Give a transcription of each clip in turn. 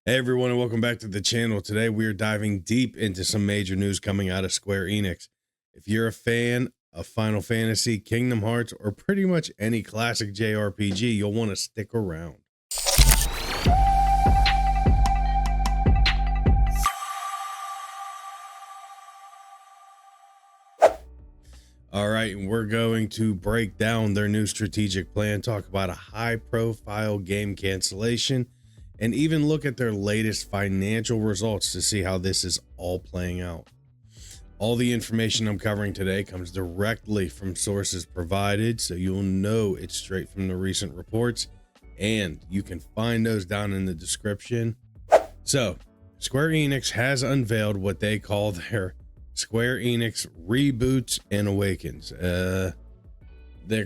Hey everyone, and welcome back to the channel. Today we are diving deep into some major news coming out of Square Enix. If you're a fan of Final Fantasy, Kingdom Hearts, or pretty much any classic JRPG, you'll want to stick around. All right, and we're going to break down their new strategic plan, talk about a high-profile game cancellation, and even look at their latest financial results to see how this is all playing out. All the information I'm covering today comes directly from sources provided, so you'll know it's straight from the recent reports, and you can find those down in the description. So, Square Enix has unveiled what they call their Square Enix Reboots and Awakens. They're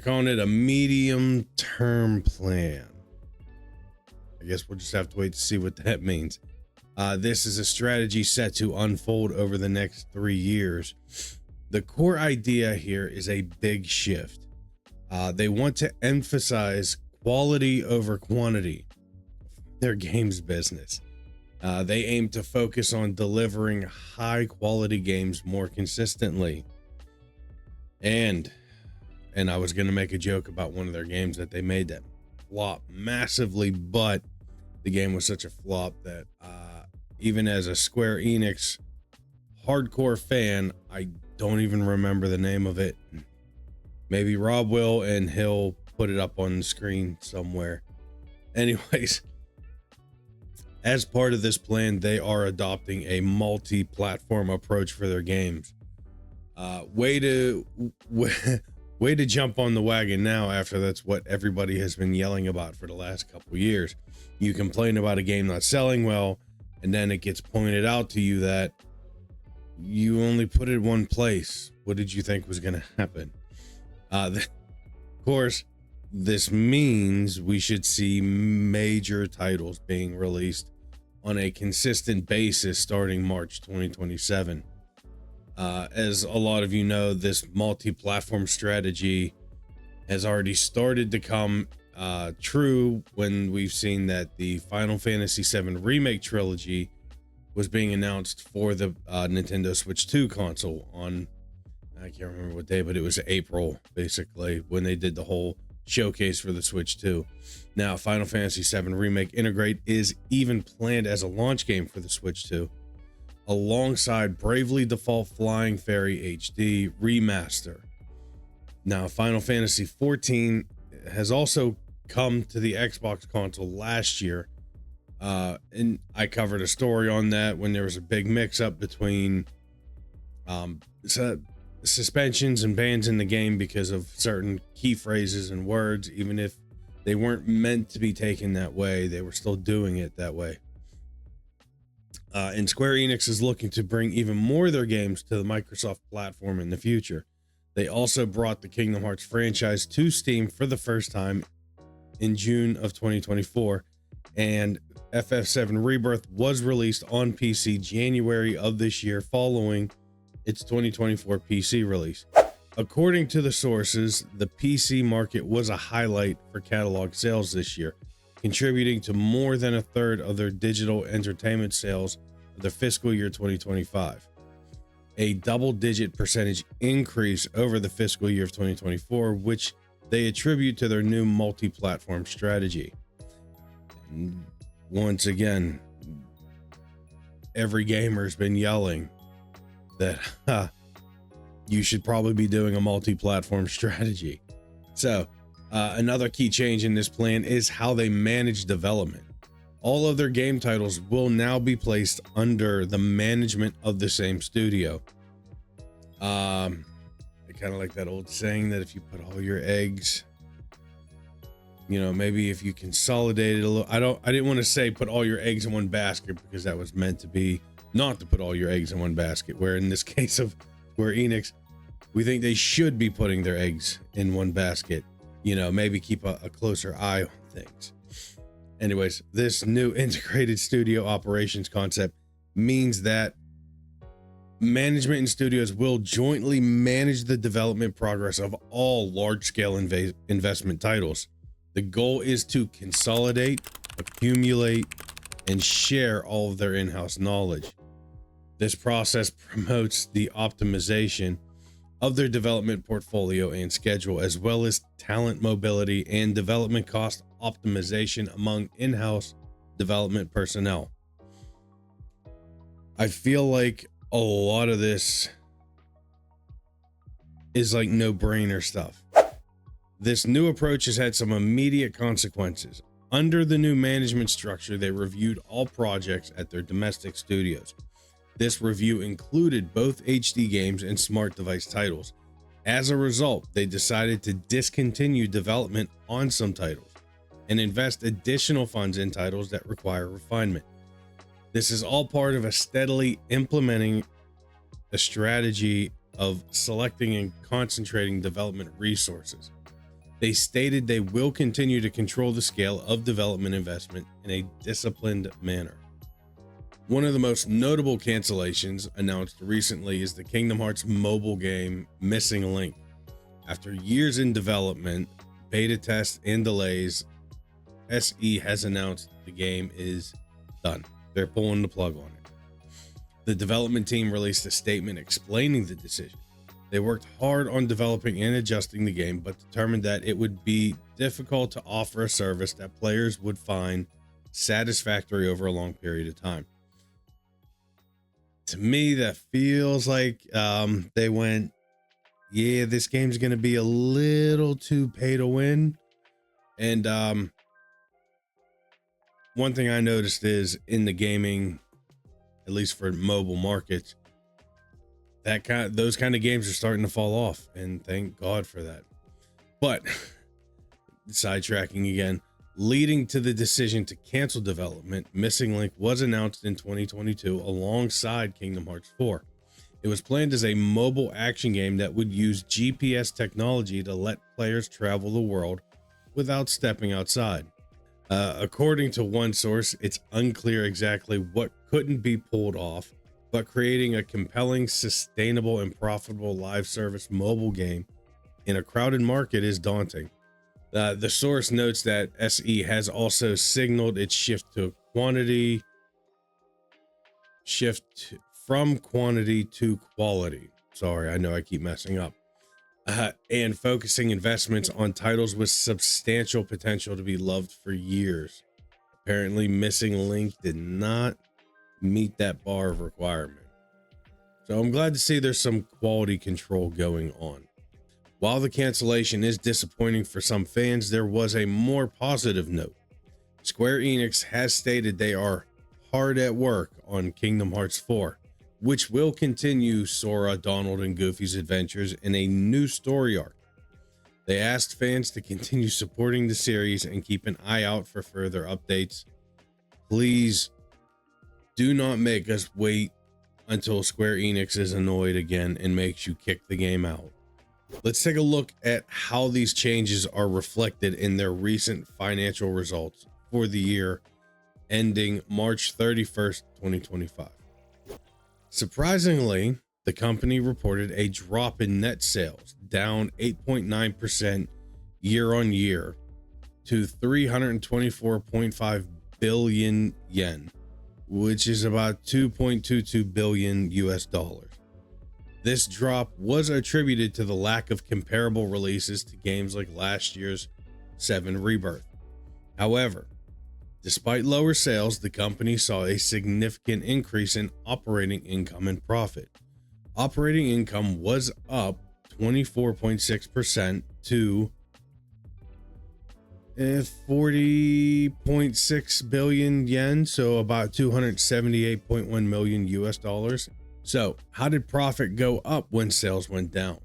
calling it a medium-term plan. I guess we'll just have to wait to see what that means. This is a strategy set to unfold over the next 3 years. The core idea here is a big shift. They want to emphasize quality over quantity. Their games business. They aim to focus on delivering high quality games more consistently. And I was going to make a joke about one of their games that they made that flop massively, but the game was such a flop that even as a Square Enix hardcore fan, I don't even remember the name of it. Maybe Rob will, and he'll put it up on the screen somewhere. Anyways, as part of this plan, they are adopting a multi-platform approach for their games. Way to jump on the wagon now, after that's what everybody has been yelling about for the last couple years. You complain about a game not selling well, and then it gets pointed out to you that you only put it one place. What did you think was going to happen? Of course, this means we should see major titles being released on a consistent basis starting March 2027. As a lot of you know, this multi-platform strategy has already started to come true when we've seen that the Final Fantasy VII Remake trilogy was being announced for the Nintendo Switch 2 console on, I can't remember what day, but it was April, basically, when they did the whole showcase for the Switch 2. Now, Final Fantasy VII Remake Integrate is even planned as a launch game for the Switch 2, alongside Bravely Default Flying Fairy HD Remaster. Now, Final Fantasy XIV has also come to the Xbox console last year, and I covered a story on that when there was a big mix-up between suspensions and bans in the game because of certain key phrases and words. Even if they weren't meant to be taken that way, they were still doing it that way. And Square Enix is looking to bring even more of their games to the Microsoft platform in the future. They also brought the Kingdom Hearts franchise to Steam for the first time in June of 2024, and FF7 Rebirth was released on PC January of this year following its 2024 PC release. According to the sources, the PC market was a highlight for catalog sales this year, contributing to more than a third of their digital entertainment sales of their fiscal year 2025. A double-digit percentage increase over the fiscal year of 2024, which they attribute to their new multi-platform strategy. And once again, every gamer's been yelling that you should probably be doing a multi-platform strategy. So, another key change in this plan is how they manage development. All of their game titles will now be placed under the management of the same studio. I kind of like that old saying that if you put all your eggs, you know, maybe if you consolidate it a little, I didn't want to say put all your eggs in one basket, because that was meant to be not to put all your eggs in one basket, where in this case of Square Enix, we think they should be putting their eggs in one basket. You know, maybe keep a closer eye on things. Anyways, this new integrated studio operations concept means that management and studios will jointly manage the development progress of all large-scale investment titles. The goal is to consolidate, accumulate, and share all of their in-house knowledge. This process promotes the optimization of their development portfolio and schedule, as well as talent mobility and development cost optimization among in-house development personnel. I feel like a lot of this is like no-brainer stuff. This new approach has had some immediate consequences. Under the new management structure, they reviewed all projects at their domestic studios. This review included both HD games and smart device titles. As a result, they decided to discontinue development on some titles and invest additional funds in titles that require refinement. This is all part of a steadily implementing a strategy of selecting and concentrating development resources. They stated they will continue to control the scale of development investment in a disciplined manner. One of the most notable cancellations announced recently is the Kingdom Hearts mobile game Missing Link. After years in development, beta tests, and delays, SE has announced the game is done. They're pulling the plug on it. The development team released a statement explaining the decision. They worked hard on developing and adjusting the game, but determined that it would be difficult to offer a service that players would find satisfactory over a long period of time. To me, that feels like they went, yeah, this game's going to be a little too pay to win. And one thing I noticed is in the gaming, at least for mobile markets, those kind of games are starting to fall off, and thank God for that. But sidetracking again, leading to the decision to cancel development, Missing Link was announced in 2022 alongside Kingdom Hearts 4. It was planned as a mobile action game that would use GPS technology to let players travel the world without stepping outside. According to one source, it's unclear exactly what couldn't be pulled off, but creating a compelling, sustainable, and profitable live service mobile game in a crowded market is daunting. The source notes that SE has also signaled its shift from quantity to quality. Sorry, I know I keep messing up. And focusing investments on titles with substantial potential to be loved for years. Apparently, Missing Link did not meet that bar of requirement. So I'm glad to see there's some quality control going on. While the cancellation is disappointing for some fans, there was a more positive note. Square Enix has stated they are hard at work on Kingdom Hearts 4, which will continue Sora, Donald, and Goofy's adventures in a new story arc. They asked fans to continue supporting the series and keep an eye out for further updates. Please do not make us wait until Square Enix is annoyed again and makes you kick the game out. Let's take a look at how these changes are reflected in their recent financial results for the year ending March 31st, 2025. Surprisingly, the company reported a drop in net sales, down 8.9% year on year to 324.5 billion yen, which is about 2.22 billion US dollars. This drop was attributed to the lack of comparable releases to games like last year's 7 Rebirth. However, despite lower sales, the company saw a significant increase in operating income and profit. Operating income was up 24.6% to 40.6 billion yen, so about 278.1 million US dollars. So, how did profit go up when sales went down?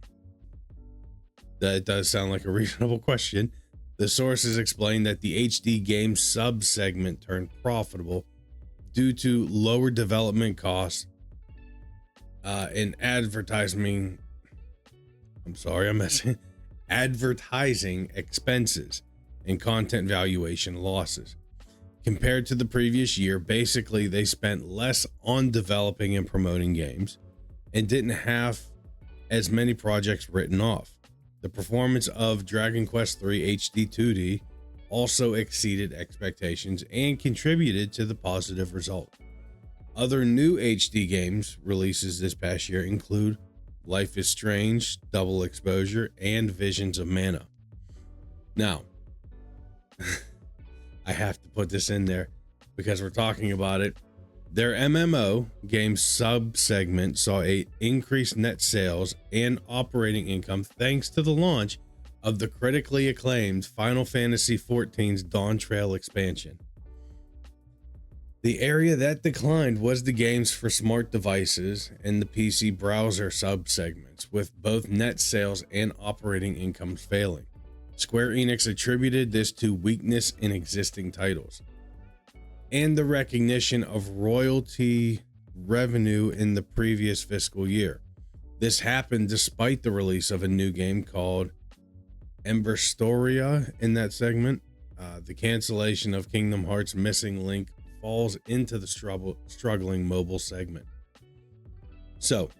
That does sound like a reasonable question. The sources explain that the HD game sub-segment turned profitable due to lower development costs and advertising expenses and content valuation losses. Compared to the previous year, basically they spent less on developing and promoting games and didn't have as many projects written off. The performance of Dragon Quest III HD 2D also exceeded expectations and contributed to the positive result. Other new HD games releases this past year include Life is Strange, Double Exposure, and Visions of Mana. Now, I have to put this in there because we're talking about it. Their MMO game sub-segment saw a increased net sales and operating income thanks to the launch of the critically acclaimed Final Fantasy XIV's Dawn Trail expansion. The area that declined was the games for smart devices and the PC browser sub-segments, with both net sales and operating incomes failing. Square Enix attributed this to weakness in existing titles and the recognition of royalty revenue in the previous fiscal year. This happened despite the release of a new game called Emberstoria in that segment. The cancellation of Kingdom Hearts Missing Link falls into the struggling mobile segment. So,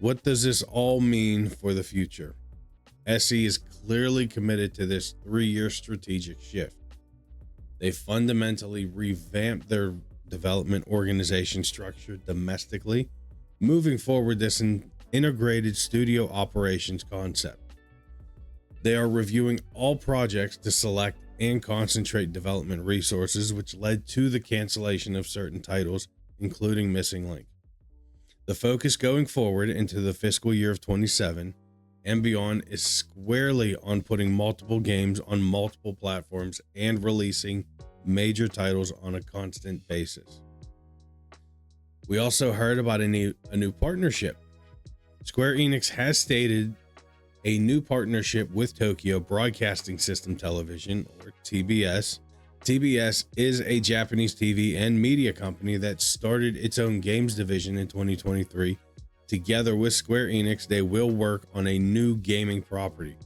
what does this all mean for the future? SE is clearly committed to this 3-year strategic shift. They fundamentally revamped their development organization structure domestically, moving forward this integrated studio operations concept. They are reviewing all projects to select and concentrate development resources, which led to the cancellation of certain titles, including Missing Link. The focus going forward into the fiscal year of 27 and beyond is squarely on putting multiple games on multiple platforms and releasing major titles on a constant basis. We also heard about a new partnership. Square Enix has stated a new partnership with Tokyo Broadcasting System Television, or TBS. TBS is a Japanese TV and media company that started its own games division in 2023. Together with Square Enix, they will work on a new gaming property.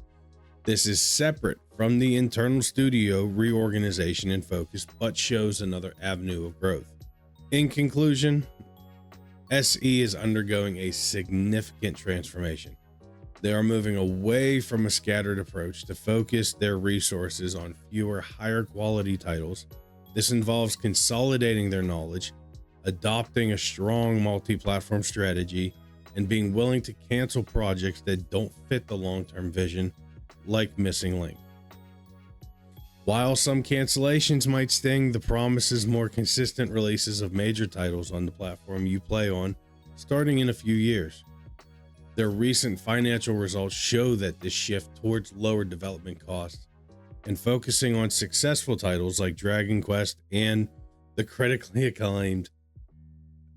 This is separate from the internal studio reorganization and focus, but shows another avenue of growth. In conclusion, SE is undergoing a significant transformation. They are moving away from a scattered approach to focus their resources on fewer, higher quality titles. This involves consolidating their knowledge, adopting a strong multi-platform strategy, and being willing to cancel projects that don't fit the long-term vision, like Missing Link. While some cancellations might sting, the promise is more consistent releases of major titles on the platform you play on, starting in a few years. Their recent financial results show that this shift towards lower development costs and focusing on successful titles like Dragon Quest and the critically acclaimed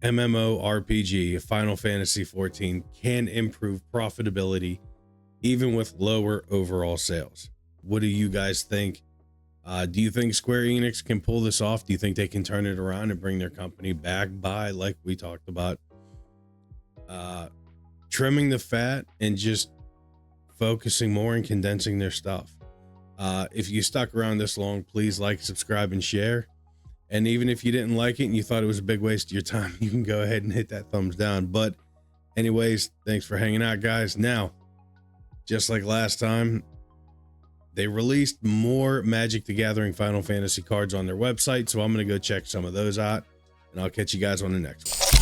MMORPG Final Fantasy XIV can improve profitability even with lower overall sales. What do you guys think? Do you think Square Enix can pull this off? Do you think they can turn it around and bring their company back by, like we talked about, trimming the fat and just focusing more and condensing their stuff? If you stuck around this long, please like, subscribe, and share. And even if you didn't like it and you thought it was a big waste of your time, you can go ahead and hit that thumbs down. But anyways, thanks for hanging out, guys. Now, just like last time, they released more Magic the Gathering Final Fantasy cards on their website, so I'm going to go check some of those out, and I'll catch you guys on the next one.